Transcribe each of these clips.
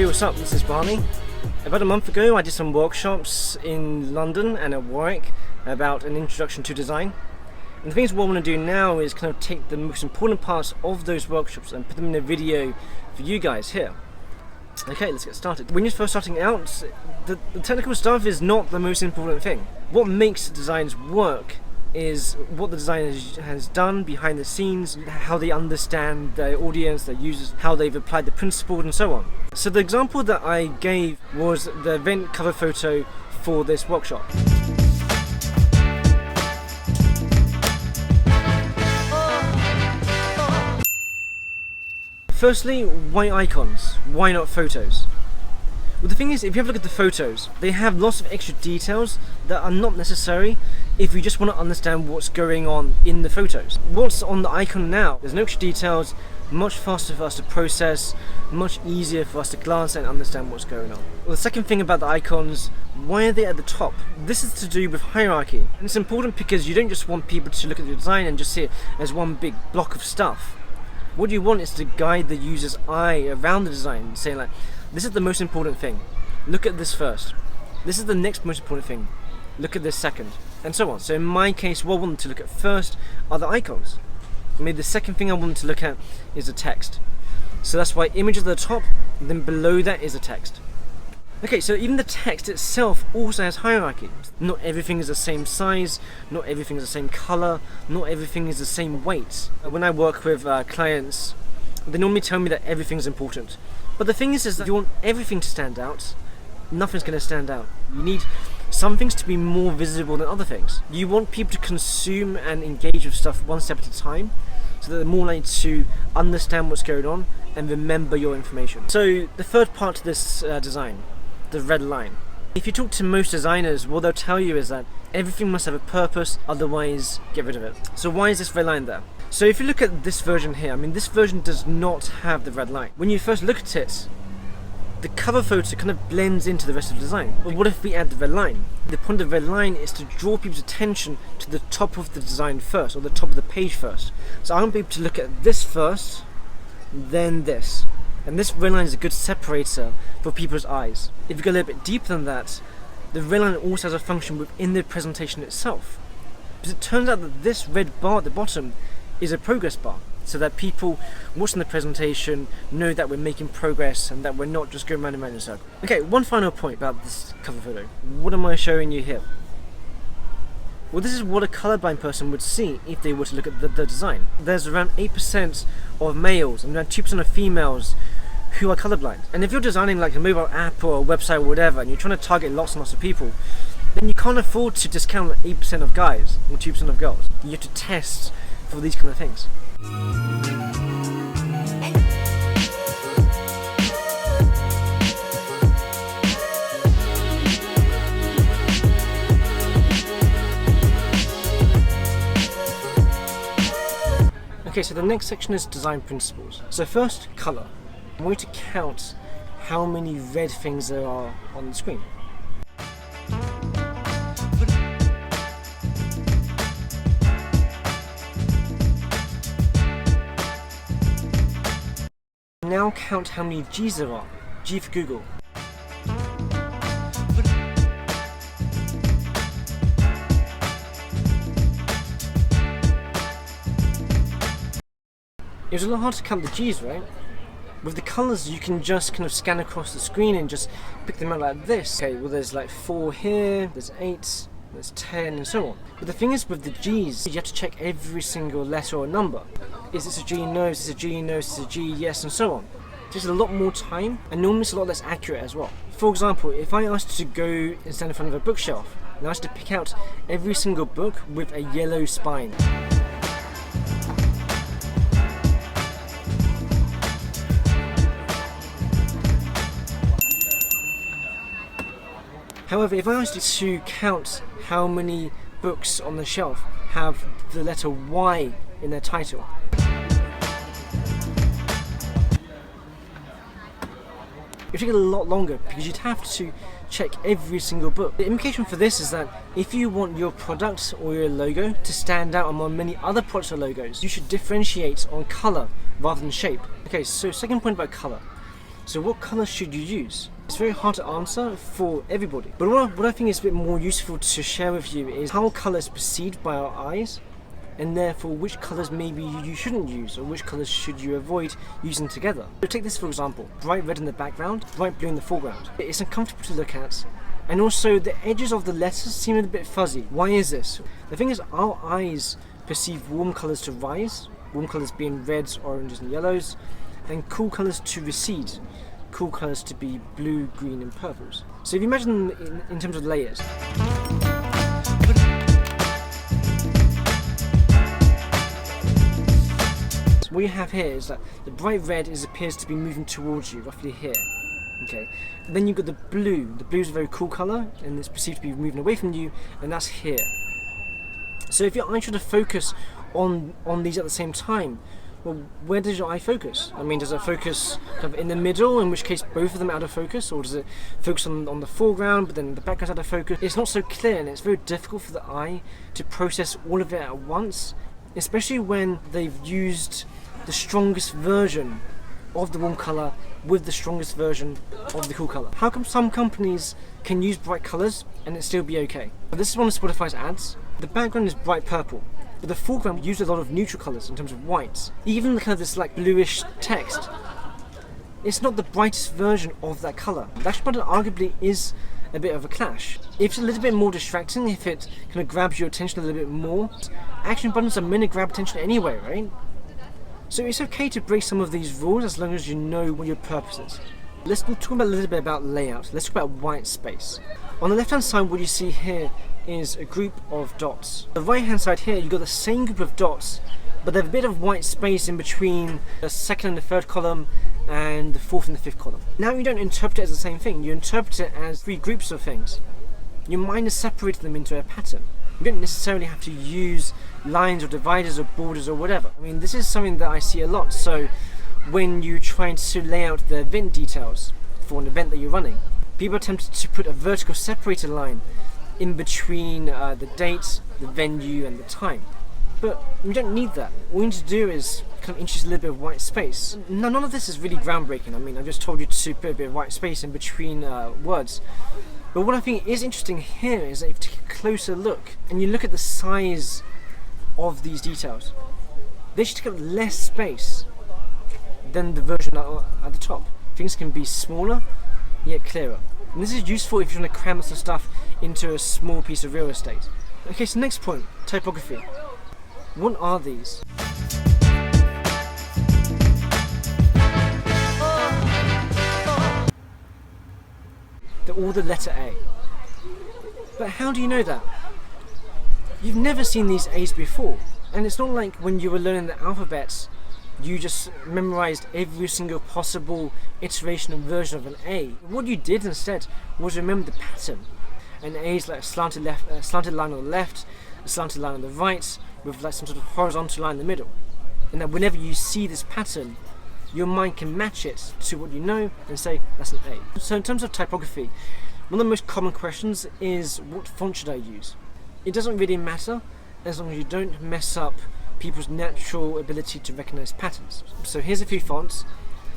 Hey, what's up? This is Barney. About a month ago I did some workshops in London and at Warwick about an introduction to design. And the things what I want to do now is kind of take the most important parts of those workshops and put them in a video for you guys here. Okay, let's get started. When you're first starting out, the technical stuff is not the most important thing. What makes designs work is what the designer has done behind the scenes, how they understand their audience, their users, how they've applied the principles and so on. So the example that I gave was the event cover photo for this workshop. Firstly, why icons? Why not photos? Well, the thing is, if you have a look at the photos, they have lots of extra details that are not necessary if you just want to understand what's going on in the photos. What's on the icon now, there's no extra details, much faster for us to process, much easier for us to glance and understand what's going on. Well, the second thing about the icons, why are they at the top? This is to do with hierarchy. And it's important because you don't just want people to look at the design and just see it as one big block of stuff. What you want is to guide the user's eye around the design, saying like, this is the most important thing, look at this first. This is the next most important thing, look at this second, and so on. So in my case, what I wanted to look at first are the icons. Maybe the second thing I wanted to look at is the text. So that's why image is at the top, and then below that is the text. Okay, so even the text itself also has hierarchy. Not everything is the same size, not everything is the same color, not everything is the same weight. When I work with clients, they normally tell me that everything's important. But the thing is that if you want everything to stand out, nothing's going to stand out. You need some things to be more visible than other things. You want people to consume and engage with stuff one step at a time, so that they're more likely to understand what's going on and remember your information. So the third part to this design, the red line. If you talk to most designers, what they'll tell you is that everything must have a purpose, otherwise get rid of it. So why is this red line there? So if you look at this version here, I mean this version does not have the red line. When you first look at it, the cover photo kind of blends into the rest of the design. But what if we add the red line? The point of the red line is to draw people's attention to the top of the design first, or the top of the page first. So I want people to look at this first, then this. And this red line is a good separator for people's eyes. If you go a little bit deeper than that, the red line also has a function within the presentation itself. Because it turns out that this red bar at the bottom is a progress bar, so that people watching the presentation know that we're making progress and that we're not just going round and round in a circle. Okay, one final point about this cover photo. What am I showing you here? Well, this is what a colorblind person would see if they were to look at the design. There's around 8% of males and around 2% of females who are colorblind. And if you're designing like a mobile app or a website or whatever, and you're trying to target lots and lots of people, then you can't afford to discount 8% of guys or 2% of girls. You have to test for these kind of things. Okay, so the next section is design principles. So first, color. I'm going to count how many red things there are on the screen. Now count how many G's there are. G for Google. It was a lot hard to count the G's, right? With the colours you can just kind of scan across the screen and just pick them out like this. Okay, well there's like 4 here, there's 8, there's 10 and so on. But the thing is with the G's, you have to check every single letter or number. Is this a G? No. Is this a G? No. Is this a G? Yes, and so on. It takes a lot more time and normally it's a lot less accurate as well. For example, if I asked to go and stand in front of a bookshelf and I asked to pick out every single book with a yellow spine. However, if I asked you to count how many books on the shelf have the letter Y in their title, it would take a lot longer because you'd have to check every single book. The implication for this is that if you want your product or your logo to stand out among many other products or logos, you should differentiate on color rather than shape. Okay, so second point about color. So what colours should you use? It's very hard to answer for everybody. But what I think is a bit more useful to share with you is how colour is perceived by our eyes, and therefore which colours maybe you shouldn't use, or which colours should you avoid using together. So take this for example, bright red in the background, bright blue in the foreground. It's uncomfortable to look at, and also the edges of the letters seem a bit fuzzy. Why is this? The thing is, our eyes perceive warm colours to rise, warm colours being reds, oranges and yellows, and cool colours to recede, cool colours to be blue, green and purples. So if you imagine them in terms of layers, what you have here is that the bright red appears to be moving towards you, roughly here. Okay. And then you've got the blue. The blue is a very cool colour, and it's perceived to be moving away from you, and that's here. So if your eye tries to focus on these at the same time, well, where does your eye focus? I mean, does it focus kind of in the middle, in which case both of them are out of focus, or does it focus on the foreground, but then the background's out of focus? It's not so clear, and it's very difficult for the eye to process all of it at once, especially when they've used the strongest version of the warm colour with the strongest version of the cool colour. How come some companies can use bright colours and it still be okay? This is one of Spotify's ads. The background is bright purple, but the foreground used a lot of neutral colours in terms of whites. Even the kind of this like bluish text, it's not the brightest version of that colour. The action button arguably is a bit of a clash. If it's a little bit more distracting, if it kind of grabs your attention a little bit more, action buttons are meant to grab attention anyway, right? So it's okay to break some of these rules as long as you know what your purpose is. Let's talk about a little bit about layout. Let's talk about white space. On the left hand side, what you see here is a group of dots. On the right hand side here, you've got the same group of dots, but there's a bit of white space in between the second and the third column and the fourth and the fifth column. Now you don't interpret it as the same thing, you interpret it as three groups of things. Your mind has separated them into a pattern. You don't necessarily have to use lines or dividers or borders or whatever. I mean, this is something that I see a lot. So when you're trying to lay out the event details for an event that you're running, people are tempted to put a vertical separator line in between the date, the venue and the time. But we don't need that. All you need to do is kind of introduce a little bit of white space. Now, none of this is really groundbreaking. I mean, I've just told you to put a bit of white space in between words. But what I think is interesting here is that if you take a closer look and you look at the size of these details, they should take up less space than the version at the top. Things can be smaller yet clearer. And this is useful if you want to cram some stuff into a small piece of real estate. Okay, so next point, typography. What are these? They're all the letter A. But how do you know that? You've never seen these A's before. And it's not like when you were learning the alphabet, you just memorized every single possible iteration and version of an A. What you did instead was remember the pattern. An A is like a slanted line on the left, a slanted line on the right, with like some sort of horizontal line in the middle. And that whenever you see this pattern, your mind can match it to what you know and say, that's an A. So in terms of typography, one of the most common questions is, what font should I use? It doesn't really matter as long as you don't mess up people's natural ability to recognize patterns. So here's a few fonts.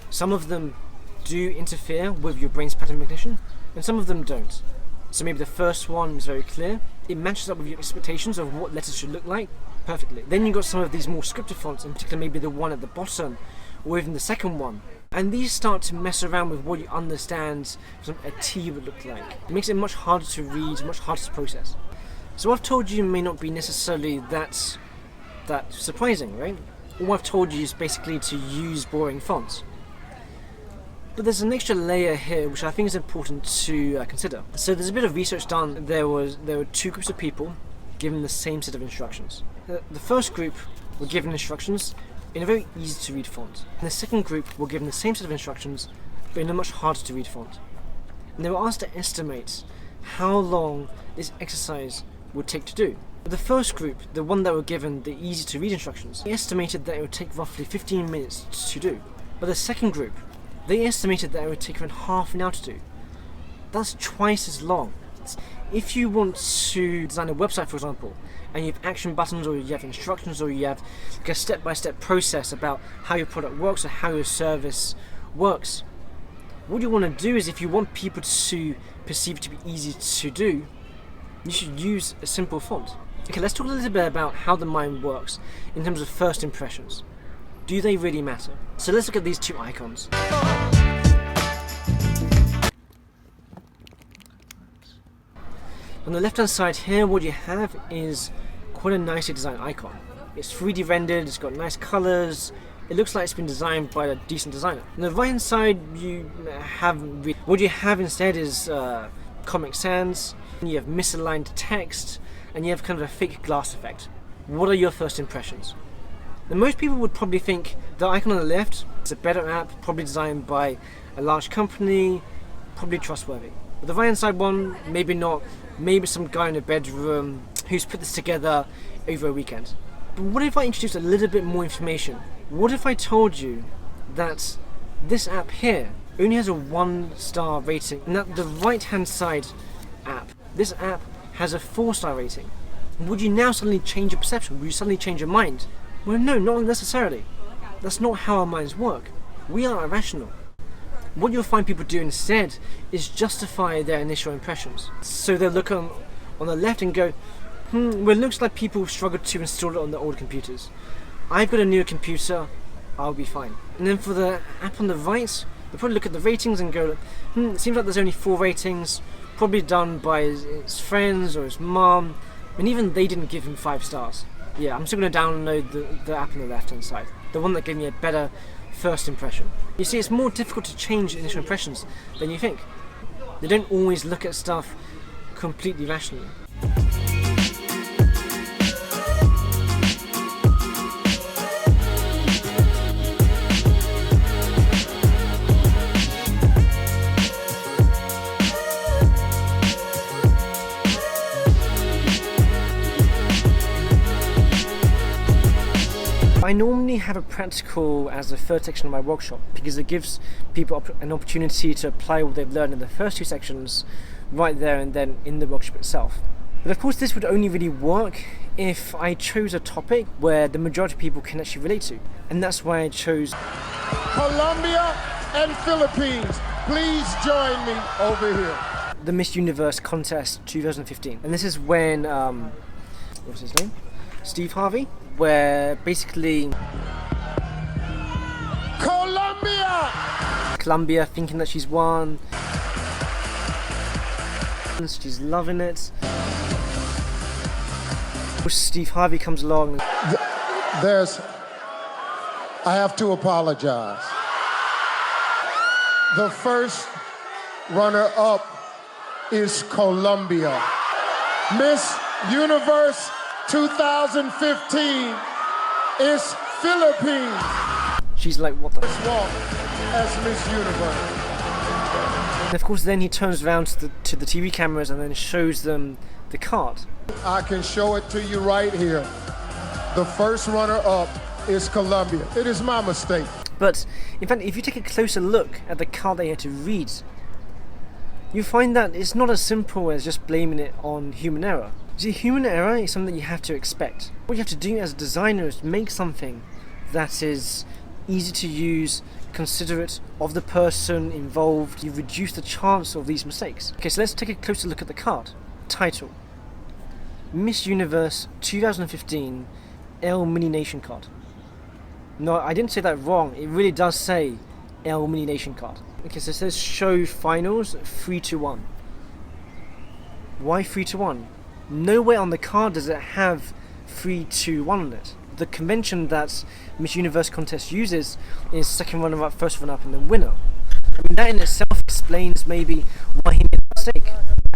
Some of them do interfere with your brain's pattern recognition, and some of them don't. So maybe the first one is very clear. It matches up with your expectations of what letters should look like perfectly. Then you've got some of these more scripted fonts, in particular maybe the one at the bottom, or even the second one. And these start to mess around with what you understand a T would look like. It makes it much harder to read, much harder to process. So what I've told you may not be necessarily that surprising, right? All I've told you is basically to use boring fonts. But there's an extra layer here which I think is important to consider. So there's a bit of research done. There were two groups of people given the same set of instructions. The first group were given instructions in a very easy to read font. And the second group were given the same set of instructions but in a much harder to read font. And they were asked to estimate how long this exercise would take to do. The first group, the one that were given the easy to read instructions, they estimated that it would take roughly 15 minutes to do. But the second group, they estimated that it would take around half an hour to do. That's twice as long. If you want to design a website, for example, and you have action buttons or you have instructions or you have like a step-by-step process about how your product works or how your service works, What you want to do is, if you want people to perceive it to be easy to do, you should use a simple font. Okay, let's talk a little bit about how the mind works in terms of first impressions. Do they really matter? So let's look at these two icons. On the left hand side here, what you have is quite a nicely designed icon. It's 3D rendered, it's got nice colours, it looks like it's been designed by a decent designer. On the right hand side, what you have instead is Comic Sans, you have misaligned text, and you have kind of a fake glass effect. What are your first impressions? Now, most people would probably think the icon on the left is a better app, probably designed by a large company, probably trustworthy. But the right hand side one, maybe not, maybe some guy in a bedroom who's put this together over a weekend. But what if I introduced a little bit more information? What if I told you that this app here only has a 1-star rating, and that the right hand side app, this app has a 4-star rating? Would you now suddenly change your perception? Would you suddenly change your mind? Well, no, not necessarily. That's not how our minds work. We are irrational. What you'll find people do instead is justify their initial impressions. So they'll look on the left and go, well, it looks like people struggled to install it on the old computers. I've got a newer computer, I'll be fine. And then for the app on the right, they'll probably look at the ratings and go, it seems like there's only 4 ratings, probably done by his friends or his mom, and even they didn't give him 5 stars. Yeah, I'm still going to download the app on the left hand side, the one that gave me a better first impression. You see, it's more difficult to change initial impressions than you think. They don't always look at stuff completely rationally. I normally have a practical as the third section of my workshop because it gives people an opportunity to apply what they've learned in the first 2 sections right there and then in the workshop itself. But of course this would only really work if I chose a topic where the majority of people can actually relate to, and that's why I chose Colombia and Philippines. Please join me over here. The Miss Universe contest 2015, and this is when what's his name? Steve Harvey, where basically Colombia thinking that she's won, she's loving it. Steve Harvey comes along. I have to apologize. The first runner-up is Colombia. Miss Universe 2015 is Philippines. She's like, what the? Let's walk as Miss Universe. And of course, then he turns around to the TV cameras and then shows them the card. I can show it to you right here. The first runner-up is Colombia. It is my mistake. But in fact, if you take a closer look at the card they had to read, you find that it's not as simple as just blaming it on human error. See, human error is something that you have to expect. What you have to do as a designer is make something that is easy to use, considerate of the person involved. You reduce the chance of these mistakes. Okay, so let's take a closer look at the card. Title: Miss Universe 2015 El Mini Nation card. No, I didn't say that wrong. It really does say El Mini Nation card. Okay, so it says show finals 3-1. Why 3-1? Nowhere on the card does it have 3-1 on it. The convention that Miss Universe contest uses is second runner-up, first runner-up, and then winner. I mean, that in itself explains maybe why he made a mistake.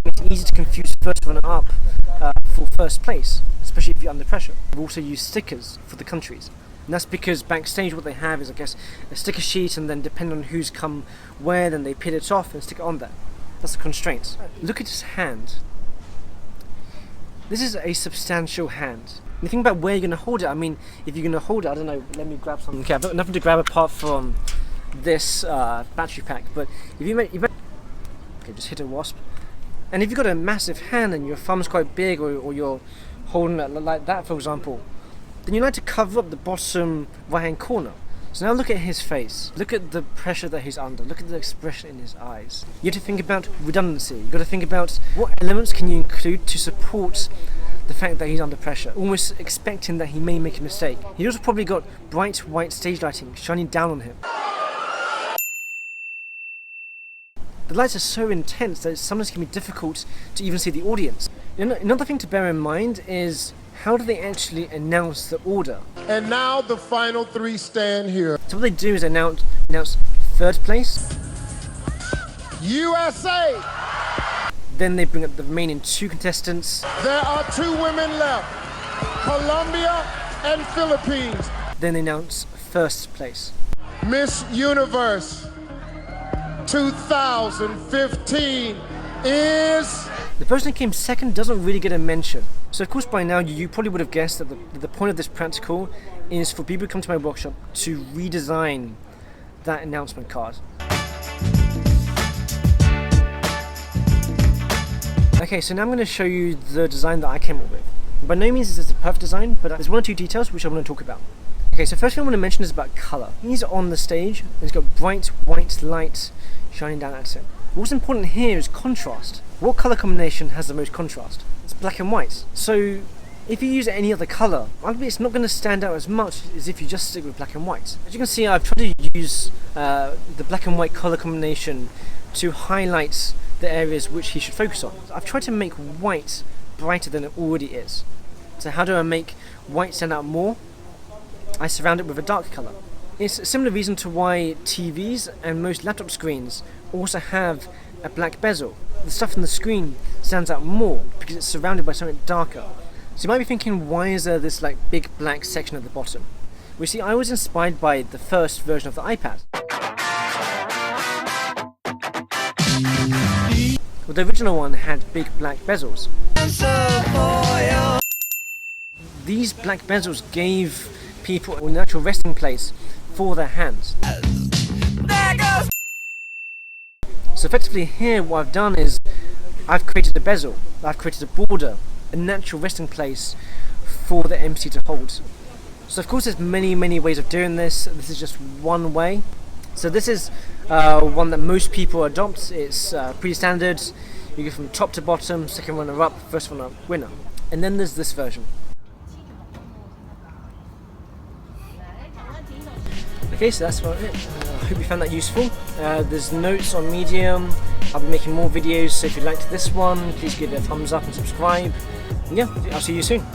It's easy to confuse first runner-up for first place, especially if you're under pressure. We also use stickers for the countries. And that's because backstage what they have is, I guess, a sticker sheet, and then depending on who's come where, then they pin it off and stick it on there. That's the constraint. Look at his hand. This is a substantial hand. And think about where you're going to hold it. I mean, if you're going to hold it, I don't know, let me grab something. Okay, I've got nothing to grab apart from this battery pack, but if you make, okay, just hit a wasp. And if you've got a massive hand and your thumb's quite big, or you're holding it like that, for example, then you like to cover up the bottom right hand corner. So now look at his face. Look at the pressure that he's under. Look at the expression in his eyes. You have to think about redundancy. You've got to think about what elements can you include to support the fact that he's under pressure, almost expecting that he may make a mistake. He's also probably got bright white stage lighting shining down on him. The lights are so intense that it sometimes can be difficult to even see the audience. Another thing to bear in mind is, how do they actually announce the order? And now the final 3 stand here. So what they do is announce third place. USA! Then they bring up the remaining 2 contestants. There are 2 women left, Colombia and Philippines. Then they announce first place. Miss Universe 2015 is... The person who came second doesn't really get a mention. So of course by now you probably would have guessed that the point of this practical is for people who come to my workshop to redesign that announcement card. Okay, so now I'm going to show you the design that I came up with. By no means is this a perfect design, but there's 1 or 2 details which I want to talk about. Okay, so first thing I want to mention is about colour. He's on the stage, and he's got bright white light shining down at him. What's important here is contrast. What colour combination has the most contrast? It's black and white. So if you use any other colour, arguably it's not going to stand out as much as if you just stick with black and white. As you can see, I've tried to use the black and white colour combination to highlight the areas which he should focus on. I've tried to make white brighter than it already is. So how do I make white stand out more? I surround it with a dark colour. It's a similar reason to why TVs and most laptop screens also have a black bezel. The stuff on the screen stands out more because it's surrounded by something darker. So you might be thinking, why is there this like big black section at the bottom? Well, you see, I was inspired by the first version of the iPad. Well, the original one had big black bezels. These black bezels gave people a natural resting place for their hands. So effectively here what I've done is I've created a bezel, I've created a border, a natural resting place for the MC to hold. So of course there's many ways of doing this. This is just one way. So this is one that most people adopt. It's pretty standard. You go from top to bottom, second runner up, first runner up, winner. And then there's this version. Okay, so that's about it. I hope you found that useful. There's notes on Medium. I'll be making more videos, so if you liked this one, please give it a thumbs up and subscribe. And yeah, I'll see you soon.